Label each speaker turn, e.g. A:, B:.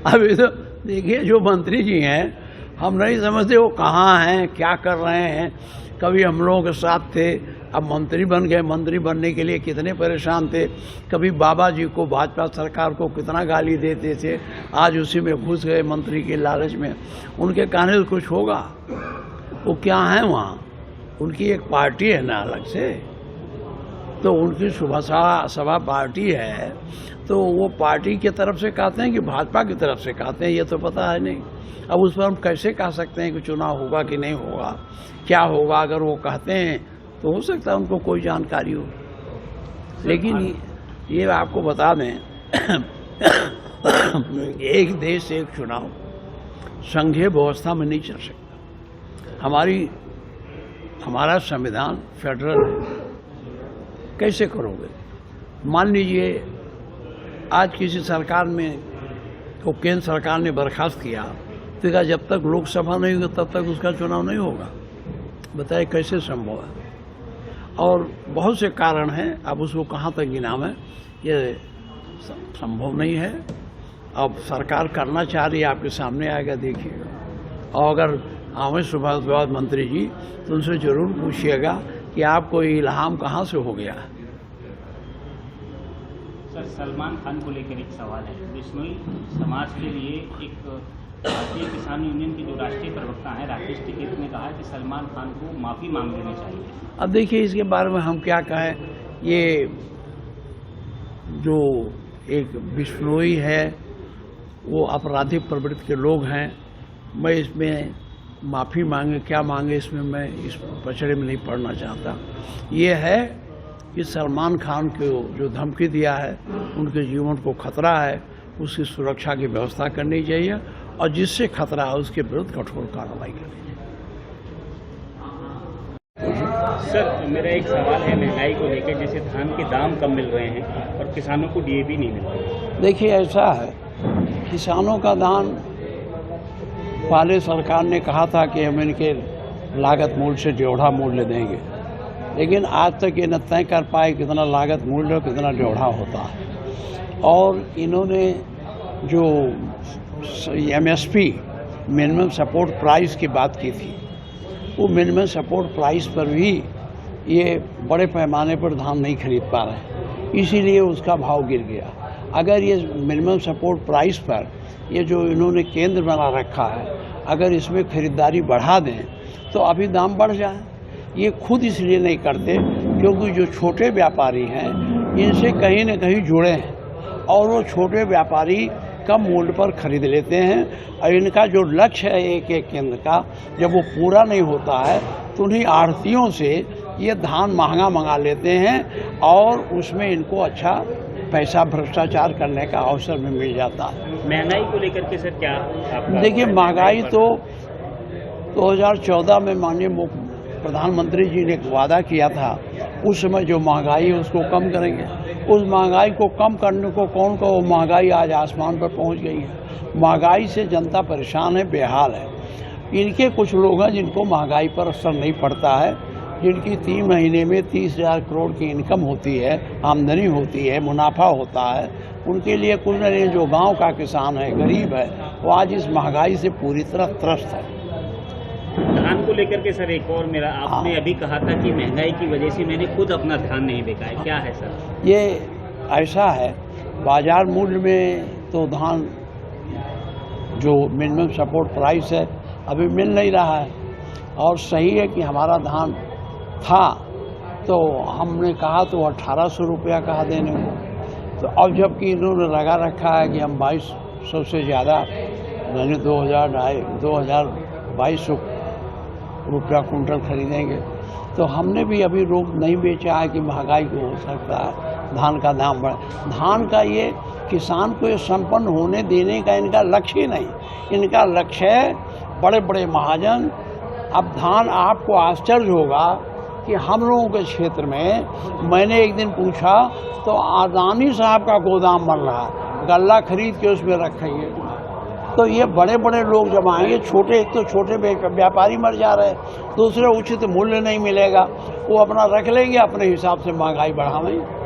A: अभी तो देखिए जो मंत्री जी हैं हम नहीं समझते वो कहाँ हैं, क्या कर रहे हैं। कभी हम लोगों के साथ थे, अब मंत्री बन गए। मंत्री बनने के लिए कितने परेशान थे। कभी बाबा जी को, भाजपा सरकार को कितना गाली देते थे, आज उसी में घुस गए मंत्री के लालच में। उनके कहने से कुछ होगा? वो क्या है वहाँ, उनकी एक पार्टी है ना अलग से, तो उनकी सुबह सभा पार्टी है, तो वो पार्टी की तरफ से कहते हैं कि भाजपा की तरफ से कहते हैं, ये तो पता है नहीं। अब उस पर हम कैसे कह सकते हैं कि चुनाव होगा कि नहीं होगा, क्या होगा। अगर वो कहते हैं तो हो सकता है उनको कोई जानकारी हो, लेकिन ये आपको बता दें एक देश एक चुनाव संघीय व्यवस्था में नहीं चल सकता। हमारा संविधान फेडरल है, कैसे करोगे? मान लीजिए आज किसी सरकार में को केंद्र सरकार ने बर्खास्त किया, तो कहा जब तक लोकसभा नहीं होगी तब तक उसका चुनाव नहीं होगा। बताइए कैसे संभव है? और बहुत से कारण हैं, अब उसको कहाँ तक गिनावें, ये संभव नहीं है। अब सरकार करना चाह रही है, आपके सामने आएगा, देखिएगा। और अगर आवे सुबह मंत्री जी तो उनसे जरूर पूछिएगा कि आपको ये इल्हाम कहाँ से हो गया है।
B: सर, सलमान खान को लेकर एक सवाल है। बिश्नोई समाज के लिए एक भारतीय किसान यूनियन के जो राष्ट्रीय प्रवक्ता हैं राकेश टिकैत ने कहा है कि सलमान खान को माफ़ी मांग लेनी चाहिए।
A: अब देखिए इसके बारे में हम क्या कहें। ये जो एक बिश्नोई है वो आपराधिक प्रवृत्ति के लोग हैं। मैं इसमें माफ़ी मांगे क्या मांगे, इसमें मैं इस पचड़े में नहीं पड़ना चाहता। ये है कि सलमान खान को जो धमकी दिया है, उनके जीवन को खतरा है, उसकी सुरक्षा की व्यवस्था करनी चाहिए और जिससे खतरा है उसके विरुद्ध कठोर कार्रवाई करनी चाहिए।
B: सर, मेरा एक सवाल है महंगाई को लेकर, जैसे धान के दाम कम मिल रहे हैं और किसानों को डीएपी नहीं मिल रहा।
A: देखिए ऐसा है, किसानों का धान पहले सरकार ने कहा था कि हम इनके लागत मूल्य से 1.5 मूल्य देंगे, लेकिन आज तक ये न तय कर पाए कितना लागत मूल्य और कितना 1.5 होता है। और इन्होंने जो MSP मिनिमम सपोर्ट प्राइस की बात की थी, वो मिनिमम सपोर्ट प्राइस पर भी ये बड़े पैमाने पर धान नहीं खरीद पा रहे, इसीलिए उसका भाव गिर गया। अगर ये मिनिमम सपोर्ट प्राइस पर ये जो इन्होंने केंद्र बना रखा है, अगर इसमें खरीदारी बढ़ा दें तो अभी दाम बढ़ जाए। ये खुद इसलिए नहीं करते क्योंकि जो छोटे व्यापारी हैं इनसे कहीं न कहीं जुड़े हैं और वो छोटे व्यापारी कम मूल्य पर खरीद लेते हैं। और इनका जो लक्ष्य है एक केंद्र का, जब वो पूरा नहीं होता है तो उन्हीं आढ़तियों से ये धान महंगा मंगा लेते हैं और उसमें इनको अच्छा पैसा भ्रष्टाचार करने का अवसर भी मिल जाता है।
B: महंगाई को लेकर के सर क्या आपका? देखिए
A: महंगाई तो 2014 में माननीय प्रधानमंत्री जी ने एक वादा किया था, उस समय जो महंगाई है उसको कम करेंगे। उस महंगाई को कम करने को कौन को, महंगाई आज आसमान पर पहुंच गई है। महंगाई से जनता परेशान है, बेहाल है। इनके कुछ लोग हैं जिनको महंगाई पर असर नहीं पड़ता है, जिनकी 3 महीने में 30,000 करोड़ की इनकम होती है, आमदनी होती है, मुनाफा होता है, उनके लिए कुछ नहीं। जो गांव का किसान है, गरीब है, वो आज इस महंगाई से पूरी तरह त्रस्त है।
B: धान को लेकर के सर एक और मेरा, आपने अभी कहा था कि महंगाई की वजह से मैंने खुद अपना धान नहीं बेचा है, क्या है सर?
A: ये ऐसा है, बाजार मूल्य में तो धान जो मिनिमम सपोर्ट प्राइस है अभी मिल नहीं रहा है। और सही है कि हमारा धान था तो हमने कहा तो 1800 रुपया कहा देने को, तो अब जबकि इन्होंने लगा रखा है कि हम 2200 से ज़्यादा यानी 2200 रुपया कुंटल खरीदेंगे, तो हमने भी अभी रोक नहीं बेचा है कि महंगाई को हो सकता है धान का दाम बढ़े। धान का ये किसान को ये संपन्न होने देने का इनका लक्ष्य ही नहीं, इनका लक्ष्य है बड़े बड़े महाजन। अब धान, आपको आश्चर्य होगा कि हम लोगों के क्षेत्र में मैंने एक दिन पूछा तो अदानी साहब का गोदाम बन रहा है, गल्ला खरीद के उसमें रखेंगे। तो ये बड़े बड़े लोग जब आएंगे, छोटे, एक तो छोटे व्यापारी मर जा रहे हैं, दूसरे उचित मूल्य नहीं मिलेगा, वो अपना रख लेंगे, अपने हिसाब से महंगाई बढ़ावेंगे।